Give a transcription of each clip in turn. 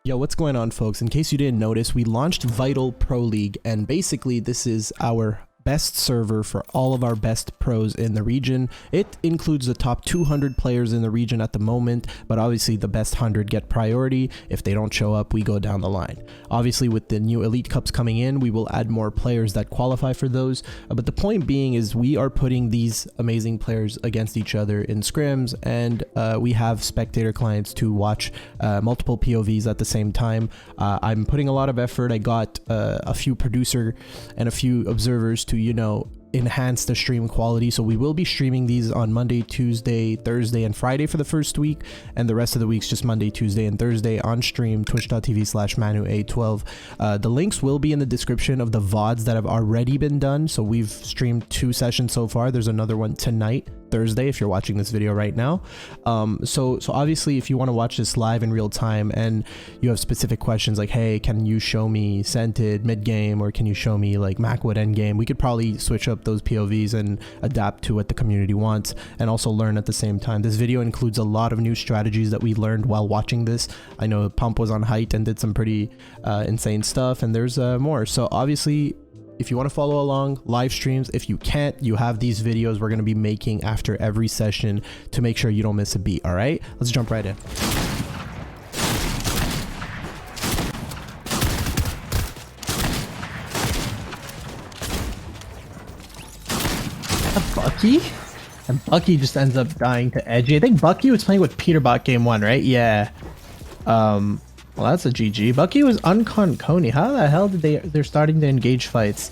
Yo, what's going on, folks? In case you didn't notice, we launched Vital Pro League, and basically this is our best server for all of our best pros in the region. It includes the top 200 players in the region at the moment, but obviously the best 100 get priority. If they don't show up, we go down the line. Obviously, with the new Elite Cups coming in, we will add more players that qualify for those. But the point being is we are putting these amazing players against each other in scrims, and we have spectator clients to watch multiple POVs at the same time. I'm putting a lot of effort. I got a few producer and a few observers to, you know, enhance the stream quality. So we will be streaming these on Monday, Tuesday, Thursday, and Friday for the first week, and the rest of the week's just Monday, Tuesday, and Thursday on stream, twitch.tv/manu812. The links will be in the description of the VODs that have already been done. So we've streamed 2 sessions so far. There's another one tonight, Thursday, if you're watching this video right now. So obviously, if you want to watch this live in real time and you have specific questions like, hey, can you show me Scented mid game, or can you show me like Macwood end game, we could probably switch up those POVs and adapt to what the community wants, and also learn at the same time. This video includes a lot of new strategies that we learned while watching this. I know Pump was on Height and did some pretty insane stuff, and there's more. So obviously, if you want to follow along, live streams. If you can't, you have these videos we're going to be making after every session to make sure you don't miss a beat. All right, let's jump right in. Bucky? And Bucky just ends up dying to Edgy. I think Bucky was playing with Peterbot game 1, right? Yeah. Well, that's a GG. Bucky was uncon Coney. How the hell did they're starting to engage fights?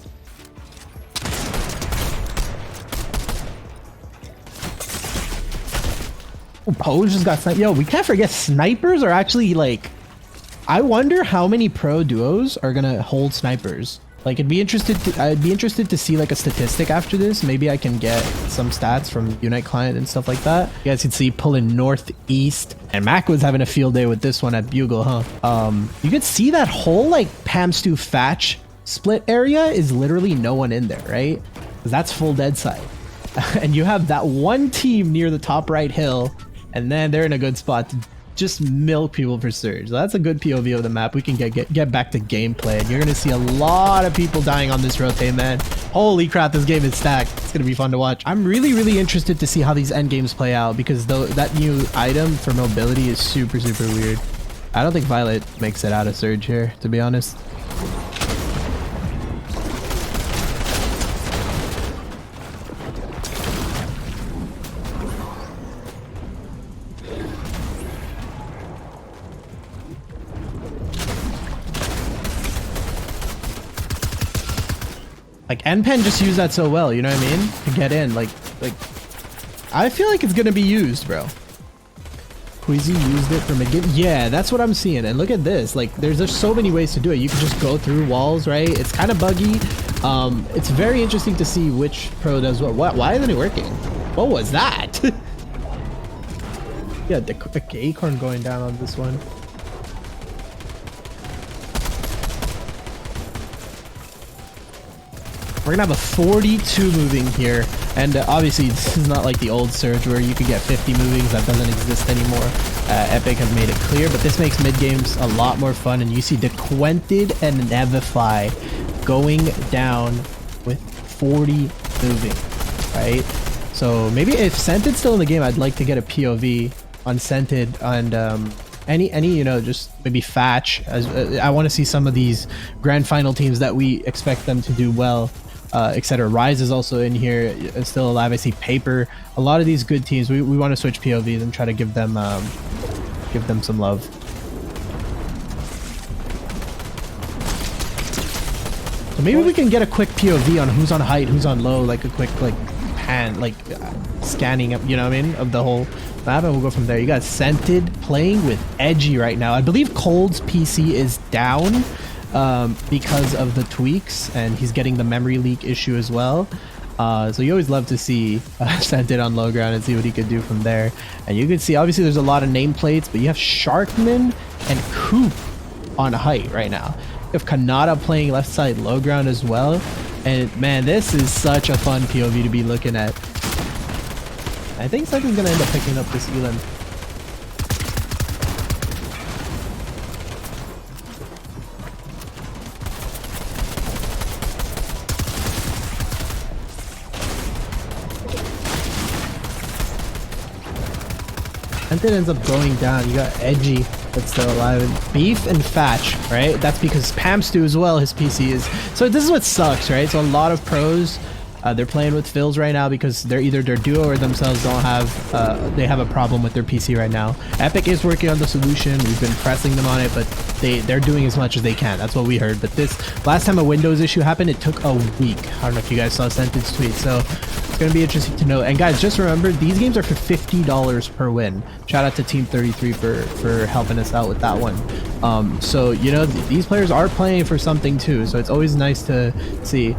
Oh, Poe just got sniped. Yo, we can't forget snipers are actually like, I wonder how many pro duos are gonna hold snipers. Like, I'd be interested to see like a statistic after this. Maybe I can get some stats from Unite client and stuff like that. You guys can see pulling northeast, and Mac was having a field day with this one at Bugle, huh? You could see that whole like Pam Stew Fatch split area is literally no one in there, right? Because that's full dead side. And you have that one team near the top right hill, and then they're in a good spot to just milk people for Surge. So that's a good POV of the map. We can get back to gameplay, and you're gonna see a lot of people dying on this rotate, man. Holy crap, this game is stacked. It's gonna be fun to watch. I'm really interested to see how these end games play out, because that new item for mobility is super weird. I don't think Violet makes it out of Surge here, to be honest. Like, NPen just used that so well, you know what I mean? To get in, like, I feel like it's gonna be used, bro. Queasy used it for mid-game. Yeah, that's what I'm seeing. And look at this. Like, there's just so many ways to do it. You can just go through walls, right? It's kind of buggy. It's very interesting to see which pro does what. Why isn't it working? What was that? Yeah, the acorn going down on this one. We're gonna have a 42 moving here, and obviously this is not like the old Surge where you could get 50 movings. That doesn't exist anymore. Epic have made it clear, but this makes mid games a lot more fun. And you see Dequented and Nevify going down with 40 moving, right? So maybe if Scented's still in the game, I'd like to get a POV on Scented and any you know, just maybe Fatch. As I want to see some of these grand final teams that we expect them to do well. Etc. Rise is also in here, still alive. I see Paper. A lot of these good teams. We want to switch POVs and try to give them some love. So maybe we can get a quick POV on who's on height, who's on low, like a quick like pan, like scanning up, you know what I mean, of the whole map, and we'll go from there. You got Scented playing with Edgy right now. I believe Cold's PC is down because of the tweaks, and he's getting the memory leak issue as well. So you always love to see Scented on low ground and see what he could do from there. And you can see, obviously, there's a lot of nameplates, but you have Sharkman and Coop on height right now. You have Kanata playing left side low ground as well. And man, this is such a fun POV to be looking at. I think Second's gonna end up picking up this Elam. Ethan ends up going down. You got Edgy that's still alive. And Beef and Fatch, right? That's because Pam Stew as well, his PC is. So this is what sucks, right? So a lot of pros, they're playing with Phils right now because they're either their duo or themselves don't have, they have a problem with their PC right now. Epic is working on the solution. We've been pressing them on it, but they're doing as much as they can. That's what we heard. But this last time a Windows issue happened, it took a week. I don't know if you guys saw Sentence tweet. So it's going to be interesting to know. And guys, just remember, these games are for $50 per win. Shout out to Team 33 for helping us out with that one. So, you know, these players are playing for something too. So it's always nice to see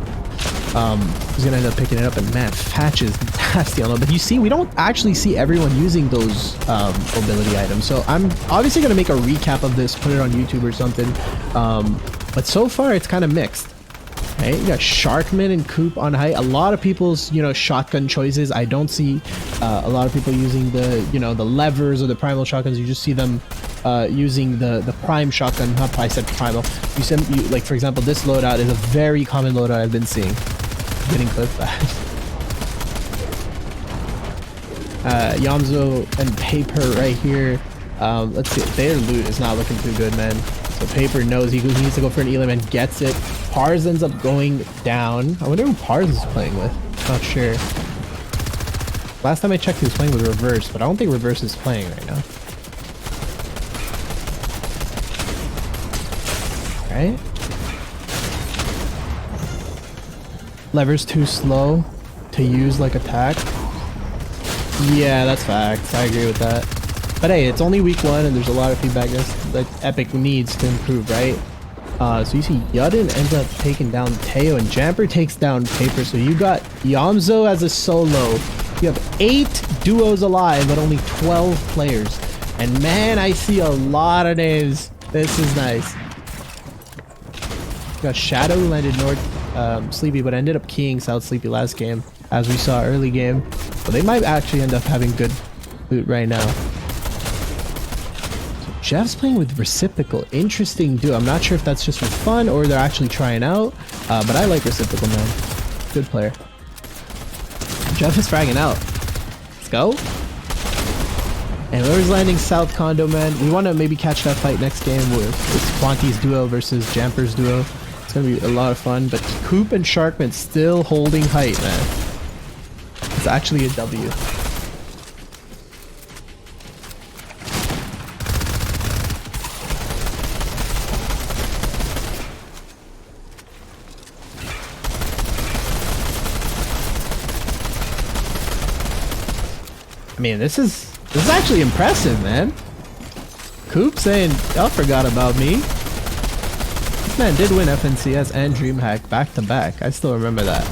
who's gonna end up picking it up. And man, Fatch is nasty on it. But you see, we don't actually see everyone using those mobility items. So I'm obviously gonna make a recap of this, put it on YouTube or something. But so far it's kind of mixed. Hey, you got Sharkman and Coop on height. A lot of people's, you know, shotgun choices. I don't see a lot of people using the, you know, the levers or the primal shotguns. You just see them using the prime shotgun. Not probably said primal. You see, like for example, this loadout is a very common loadout I've been seeing. Getting clipped fast. Yamzo and Paper right here. Let's see. Their loot is not looking too good, man. So Paper knows he needs to go for an elim and gets it. Pars ends up going down. I wonder who Pars is playing with. Not sure. Last time I checked, he was playing with Reverse, but I don't think Reverse is playing right now. Right? Lever's too slow to use like attack. Yeah, that's facts. I agree with that. But hey, it's only week 1 and there's a lot of feedback that Epic needs to improve, right? So you see Yudin ends up taking down Teo and Jamper takes down Paper. So you got Yamzo as a solo. You have 8 duos alive, but only 12 players. And man, I see a lot of names. This is nice. You got Shadow who landed North Sleepy, but ended up keying South Sleepy last game, as we saw early game. But they might actually end up having good loot right now. Jeff's playing with Reciprocal. Interesting duo. I'm not sure if that's just for fun or they're actually trying out. But I like Reciprocal, man. Good player. Jeff is fragging out. Let's go. And whoever's landing South Condo, man. We want to maybe catch that fight next game with Quanti's duo versus Jamper's duo. It's going to be a lot of fun. But Coop and Sharkman still holding height, man. It's actually a W. I mean, this is actually impressive, man. Coop saying, y'all forgot about me. This man did win FNCS and DreamHack back to back. I still remember that.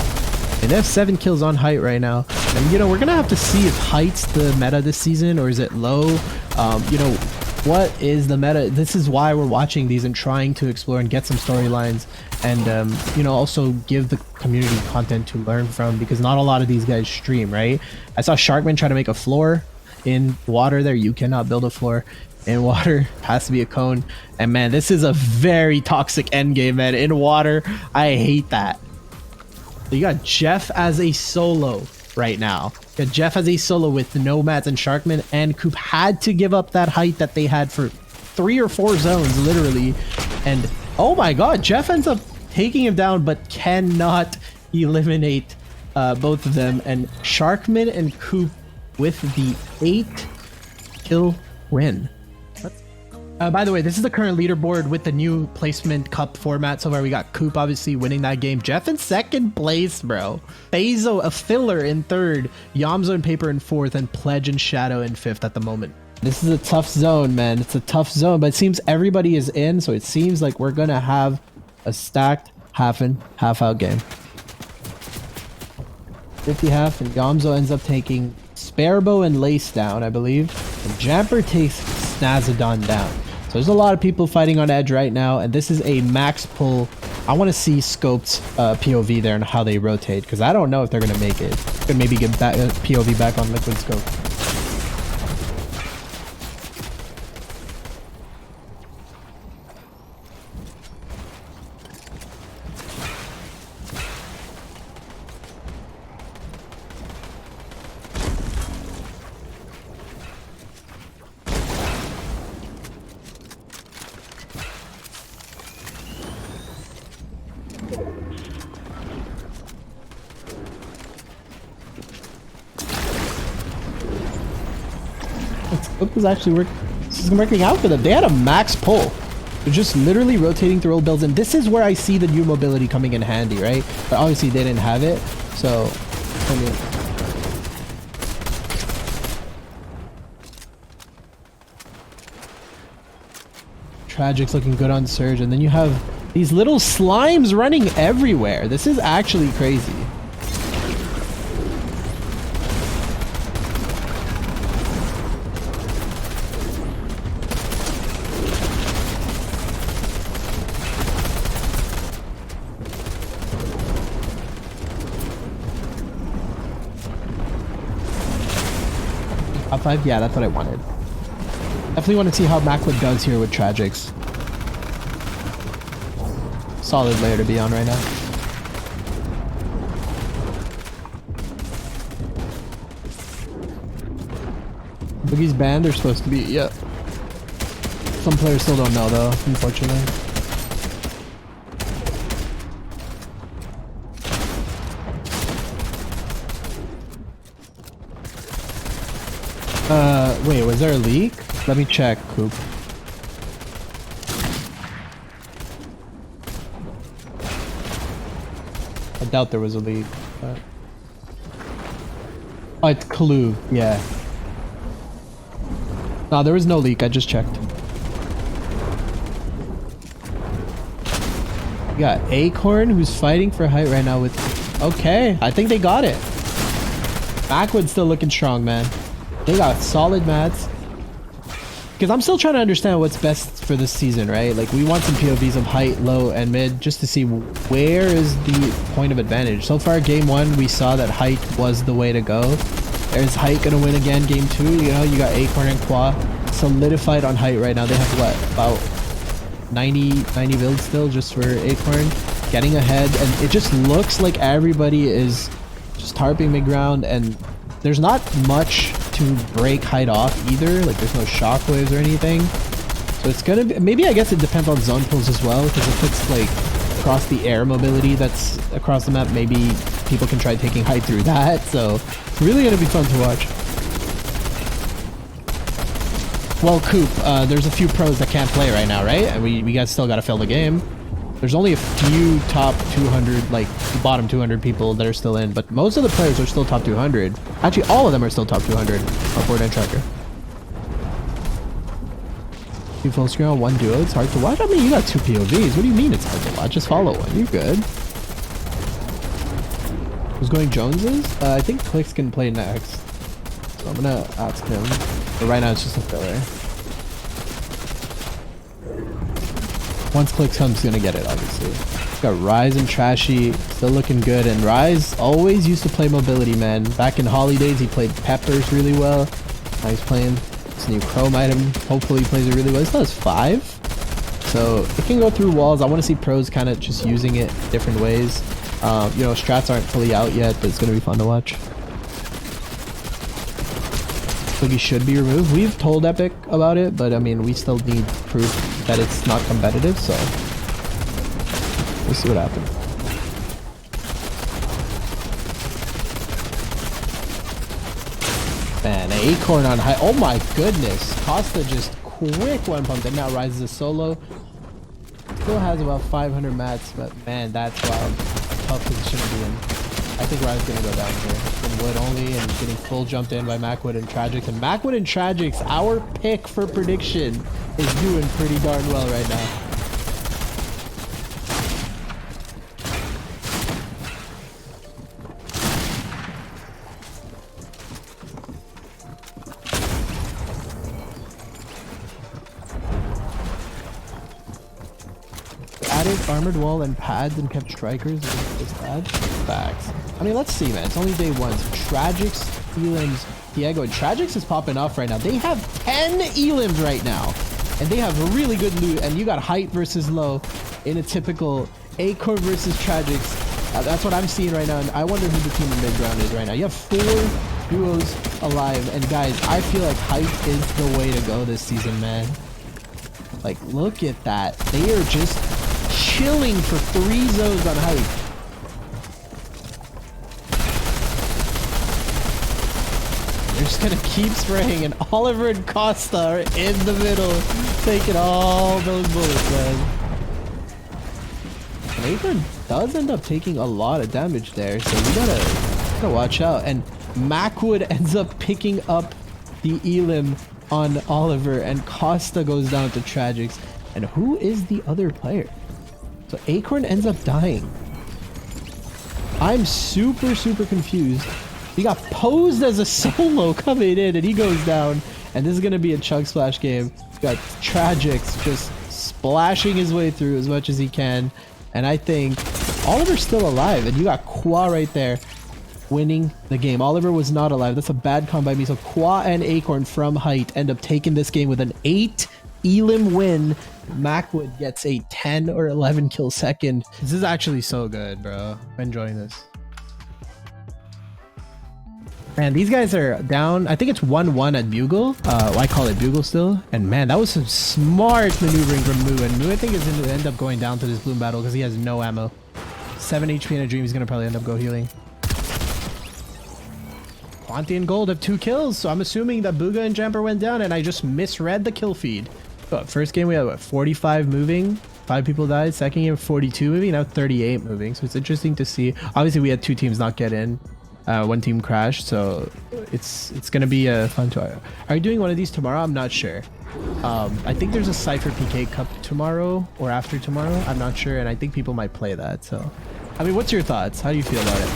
And they have 7 kills on height right now. And you know, we're gonna have to see if height's the meta this season or is it low. You know, what is the meta? This is why we're watching these and trying to explore and get some storylines and you know, also give the community content to learn from, because not a lot of these guys stream, right? I saw Sharkman try to make a floor in water there. You cannot build a floor in water. It has to be a cone. And man, this is a very toxic end game, man. In water, I hate that. So you got Jeff as a solo right now. You got Jeff as a solo with Nomads and Sharkman, and Coop had to give up that height that they had for 3 or 4 zones, literally. And oh my god, Jeff ends up taking him down, but cannot eliminate both of them. And Sharkman and Coop with the 8 kill win. By the way, this is the current leaderboard with the new placement cup format. So far we got Coop obviously winning that game. Jeff in 2nd place, bro. Bezo, a filler, in 3rd. Yamzo and Paper in 4th. And Pledge and Shadow in 5th at the moment. This is a tough zone, man. It's a tough zone, but it seems everybody is in. So it seems like we're going to have a stacked half in, half out game. 50 half, and Yamzo ends up taking Sparebow and Lace down, I believe. And Jamper takes Snazadon down. So there's a lot of people fighting on edge right now, and this is a max pull. I want to see Scoped's POV there and how they rotate, because I don't know if they're going to make it. Could maybe get that POV back on Liquid Scope. Hope this actually work. This is working out for them. They had a max pull. They're just literally rotating through old builds, and this is where I see the new mobility coming in handy, right? But obviously they didn't have it, so I mean, Tragic's looking good on Surge, and then you have these little slimes running everywhere. This is actually crazy. Top 5? Yeah, that's what I wanted. Definitely want to see how Macwood does here with Tragics. Solid layer to be on right now. Boogie's banned, they're supposed to be, yeah. Some players still don't know though, unfortunately. Wait, was there a leak? Let me check, Coop. I doubt there was a leak, but... Oh, it's Clue, yeah. No, there was no leak, I just checked. We got Acorn, who's fighting for height right now with... Okay, I think they got it. Backwood's still looking strong, man. They got solid mats. Because I'm still trying to understand what's best for this season, right? Like, we want some POVs of height, low, and mid, just to see where is the point of advantage. So far, game 1, we saw that height was the way to go. Is height gonna win again? Game 2, you know, you got Acorn and Qua solidified on height right now. They have, what, about 90 builds still just for Acorn. Getting ahead, and it just looks like everybody is just tarping mid-ground, and there's not much to break height off either. Like, there's no shockwaves or anything. So it's gonna be, maybe I guess it depends on zone pulls as well, because if it's like across the air mobility that's across the map, maybe people can try taking height through that. So it's really gonna be fun to watch. Well, Coop, there's a few pros that can't play right now, right? And we guys still gotta fill the game. There's only a few top 200, like bottom 200 people that are still in, but most of the players are still top 200. Actually, all of them are still top 200 on Fortnite Tracker. You full screen on one duo, it's hard to watch? I mean, you got 2 POVs. What do you mean it's hard to watch? Just follow one. You're good. Who's going Jones's? I think Clicks can play next. So I'm gonna ask him. But right now it's just a filler. Once Clicks comes, he's gonna get it, obviously. Got Rise and Trashy, still looking good. And Rise always used to play mobility, man. Back in holidays, he played Peppers really well. Now he's playing this new Chrome item. Hopefully he plays it really well. He still has 5. So it can go through walls. I want to see pros kind of just using it different ways. You know, strats aren't fully out yet, but it's gonna be fun to watch. Boogie should be removed. We've told Epic about it, but I mean, we still need proof that it's not competitive, so we'll see what happens. Man, Acorn on high. Oh my goodness. Costa just quick one pump, and now rises a solo. Still has about 500 mats, but man, that's wild. Tough position to be in. I think Rise is gonna go down here. In wood only, and getting full jumped in by Macwood and Tragics. And Macwood and Tragics, our pick for prediction, is doing pretty darn well right now. Added armored wall and pads and kept strikers. Is bad? Facts. I mean, let's see, man. It's only day 1. So Tragics, Elims, Diego, and Tragics is popping off right now. They have 10 Elims right now, and they have really good loot. And you got height versus low in a typical Acorn versus Tragics. That's what I'm seeing right now, and I wonder who the team in mid-ground is right now. You have 4 duos alive, and guys, I feel like height is the way to go this season, man. Like, look at that. They are just chilling for 3 zones on height. They're just gonna keep spraying, and Oliver and Costa are in the middle, taking all those bullets, man. And Acorn does end up taking a lot of damage there, so we gotta watch out. And Macwood ends up picking up the Elim on Oliver, and Costa goes down to Tragics. And who is the other player? So Acorn ends up dying. I'm super confused. He got posed as a solo coming in, and he goes down. And this is going to be a chug splash game. We got Tragics just splashing his way through as much as he can. And I think Oliver's still alive. And you got Kwa right there winning the game. Oliver was not alive. That's a bad con by me. So Kwa and Acorn from Height end up taking this game with an 8 Elim win. Macwood gets a 10 or 11 kill second. This is actually so good, bro. I'm enjoying this. And these guys are down. I think it's 1-1 at Bugle. I call it Bugle still. And man, that was some smart maneuvering from Moo. And Moo, I think, is going to end up going down to this Bloom battle because he has no ammo. 7 HP in a dream. He's going to probably end up go healing. Quanti and Gold have 2 kills. So I'm assuming that Booga and Jumper went down, and I just misread the kill feed. But first game we had, what, 45 moving? 5 people died. Second game, 42 moving. Now 38 moving. So it's interesting to see. Obviously, we had 2 teams not get in. 1 team crashed, so it's gonna be a fun tour. Are you doing one of these tomorrow? I'm not sure. I think there's a Cypher PK Cup tomorrow or after tomorrow. I'm not sure, and I think people might play that. So, I mean, what's your thoughts? How do you feel about it?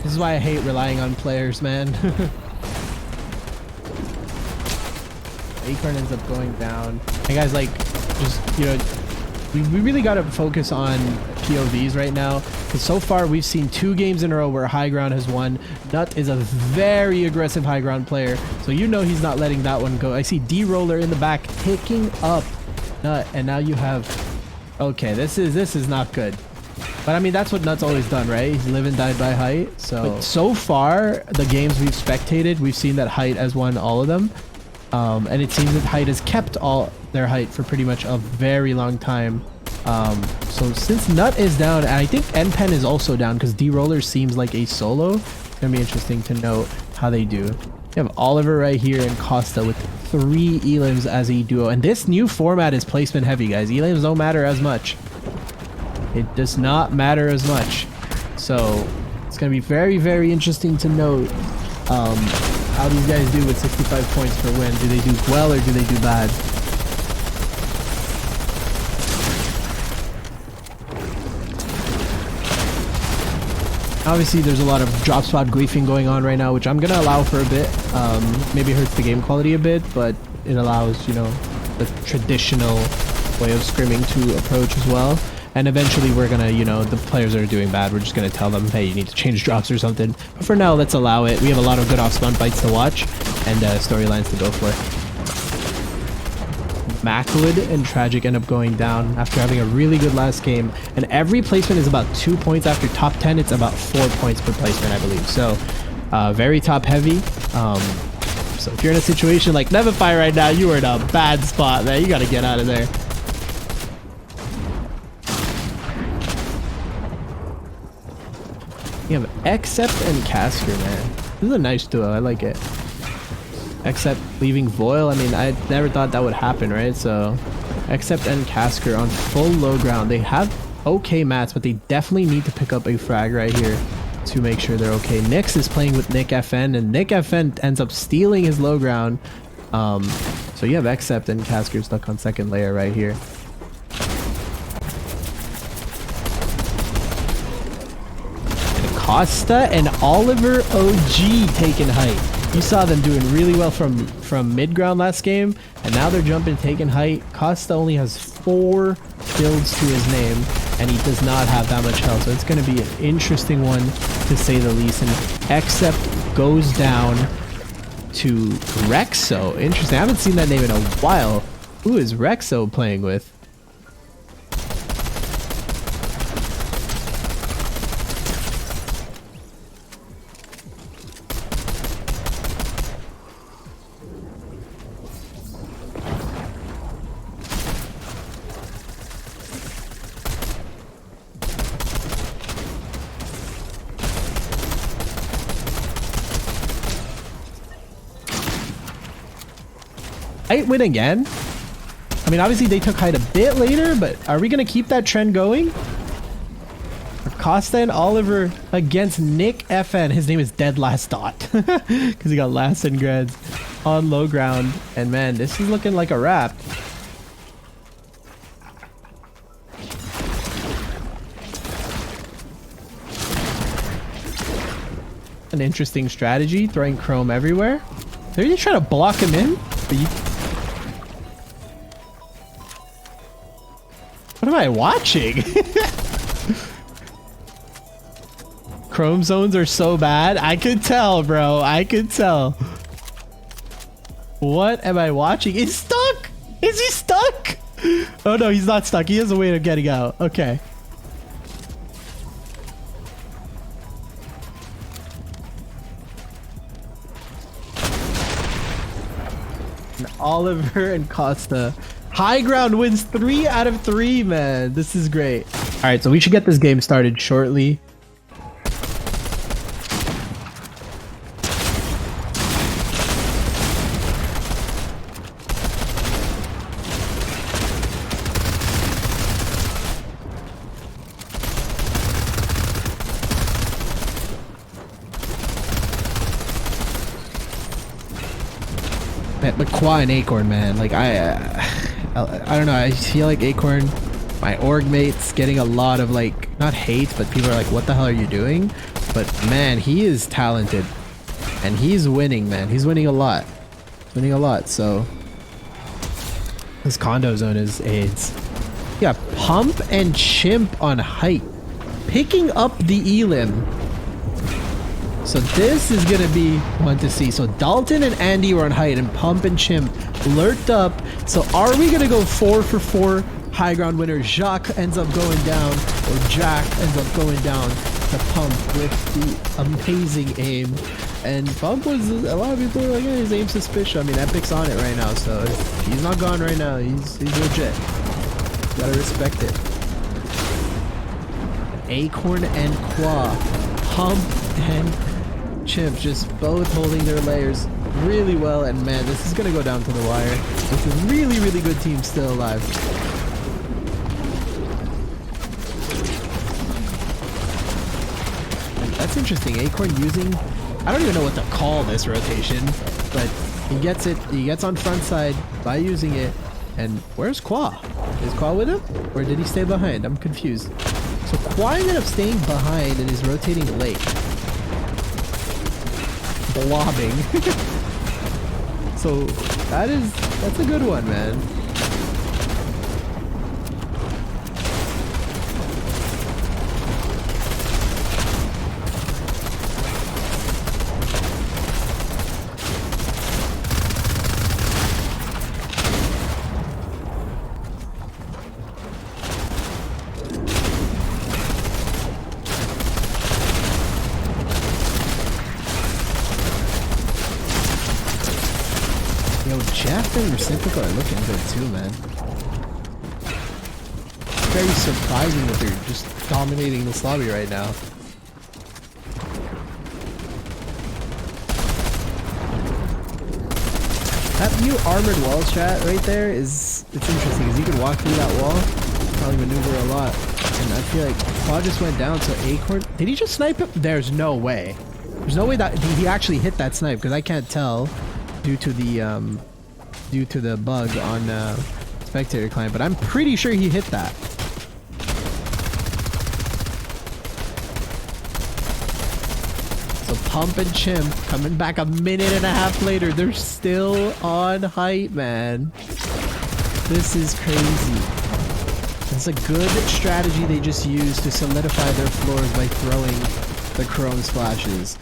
This is why I hate relying on players, man. Acorn ends up going down. And guys, like, just, you know, we really got to focus on POVs right now. Because so far, we've seen 2 games in a row where High Ground has won. Nut is a very aggressive High Ground player. So you know he's not letting that one go. I see D-Roller in the back picking up Nut. And now you have... Okay, this is not good. But I mean, that's what Nut's always done, right? He's live and died by Height. So far, the games we've spectated, we've seen that Height has won all of them. And it seems that Height has kept all their Height for pretty much a very long time. So since Nut is down, and I think NPen is also down because D-Roller seems like a solo. It's going to be interesting to note how they do. You have Oliver right here and Costa with 3 Elims as a duo. And this new format is placement heavy, guys. Elims don't matter as much. It does not matter as much. So it's going to be very interesting to note how these guys do with 65 points per win. Do they do well or do they do bad? Obviously, there's a lot of drop spot griefing going on right now, which I'm going to allow for a bit. Maybe hurts the game quality a bit, but it allows, you know, the traditional way of scrimming to approach as well. And eventually we're gonna, you know, the players that are doing bad, we're just gonna tell them, hey, you need to change drops or something. But for now, let's allow it. We have a lot of good off-spawn fights to watch and storylines to go for. Macwood and Tragic end up going down after having a really good last game. And every placement is about 2 points. After top 10, it's about 4 points per placement, I believe. So very top heavy. So if you're in a situation like Nevify right now, you are in a bad spot, man. You gotta get out of there. You have Accept and Casker, man. This is a nice duo. I like it. Accept leaving Voil. I mean, I never thought that would happen, right? So, Accept and Casker on full low ground. They have okay mats, but they definitely need to pick up a frag right here to make sure they're okay. Nyx is playing with Nick FN, and Nick FN ends up stealing his low ground. So you have Accept and Casker stuck on second layer right here. Costa and Oliver OG taking Height. You saw them doing really well from mid ground last game, and now they're jumping taking Height. Costa only has 4 builds to his name, and he does not have that much health, so it's going to be an interesting one to say the least. And Accept goes down to Rexo. Interesting. I haven't seen that name in a while. Who is Rexo playing with? Height win again? I mean, obviously they took height a bit later, but are we going to keep that trend going? Costa and Oliver against Nick FN. His name is Dead Last Dot because he got last in greds on low ground. And man, this is looking like a wrap. An interesting strategy, throwing Chrome everywhere. They're just trying to block him in. What am I watching? Chrome zones are so bad. I could tell, bro. I could tell. What am I watching? He's stuck. Is he stuck? Oh no, he's not stuck. He has a way of getting out. Okay. And Oliver and Costa. High Ground wins 3 out of 3, man. This is great. All right, so we should get this game started shortly. But Qua and Acorn, man, like I don't know. I feel like Acorn, my org mates, getting a lot of like not hate, but people are like, "What the hell are you doing?" But man, he is talented, and he's winning, man. He's winning a lot, So this condo zone is AIDS. Yeah, Pump and Chimp on height, picking up the elim. So this is gonna be one to see. So Dalton and Andy were on height, and Pump and Chimp lurked up. So are we gonna go 4 for 4 high ground winner? Jacques ends up going down, or Jack ends up going down to Pump with the amazing aim. And Pump was, a lot of people were like, yeah, his aim suspicious. I mean, Epic's on it right now, so he's not gone right now. He's legit. Gotta respect it. Acorn and Qua, Pump and Chimp just both holding their layers really well, and man, this is gonna go down to the wire with a really, really good team still alive. And that's interesting. Acorn using, I don't even know what to call this rotation, but he gets it. He gets on front side by using it. And where's Qua? Is Qua with him, or did he stay behind? I'm confused. So Qua ended up staying behind and is rotating late. Blobbing. So that's a good one, man. Jeff and Reciprocal are looking good too, man. Very surprising that they're just dominating this lobby right now. That new armored wall strat right there it's interesting because you can walk through that wall, probably maneuver a lot. And I feel like Claw just went down, so Acorn, did he just snipe him? There's no way. There's no way that he actually hit that snipe, because I can't tell due to the bug on spectator client, but I'm pretty sure he hit that. So Pump and Chimp coming back a minute and a half later. They're still on height, man. This is crazy. It's a good strategy they just used to solidify their floors by throwing the chrome splashes.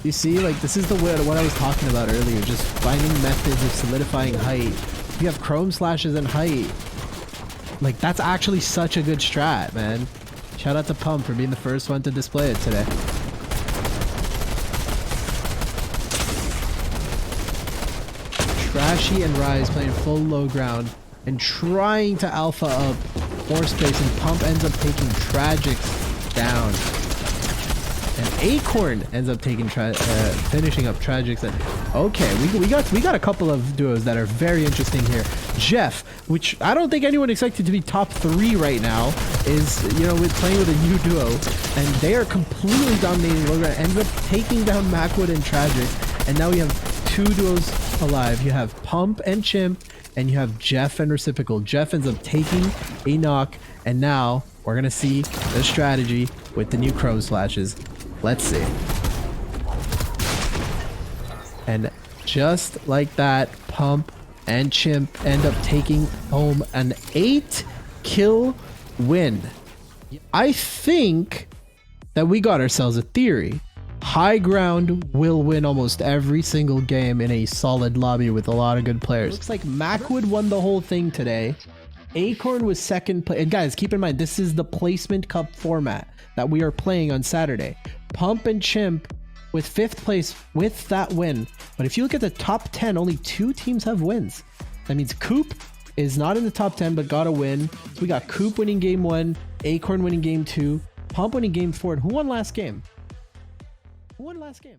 You see, like, this is what I was talking about earlier, just finding methods of solidifying height. If you have chrome slashes and height, like, that's actually such a good strat, man. Shout out to Pump for being the first one to display it today. Trashy and Rise playing full low ground and trying to alpha up more space, and Pump ends up taking Tragics down. And Acorn ends up taking finishing up Tragics. And okay, we got a couple of duos that are very interesting here. Jeff, which I don't think anyone expected to be top 3 right now, is, you know, with playing with a new duo, and they are completely dominating low ground. Ends up taking down Macwood and Tragic, and now we have 2 duos alive. You have Pump and Chimp, and you have Jeff and Reciprocal. Jeff ends up taking a knock, and now we're gonna see the strategy with the new Crow Slashes. Let's see. And just like that, Pump and Chimp end up taking home an 8-kill win. I think that we got ourselves a theory. High Ground will win almost every single game in a solid lobby with a lot of good players. Looks like Macwood won the whole thing today. Acorn was second place. And guys, keep in mind, this is the placement cup format that we are playing on Saturday. Pump and Chimp with 5th place with that win. But if you look at the top 10, only 2 teams have wins. That means Coop is not in the top 10 but got a win. So we got Coop winning game 1, Acorn winning game 2, Pump winning game 4. And who won last game? Who won last game?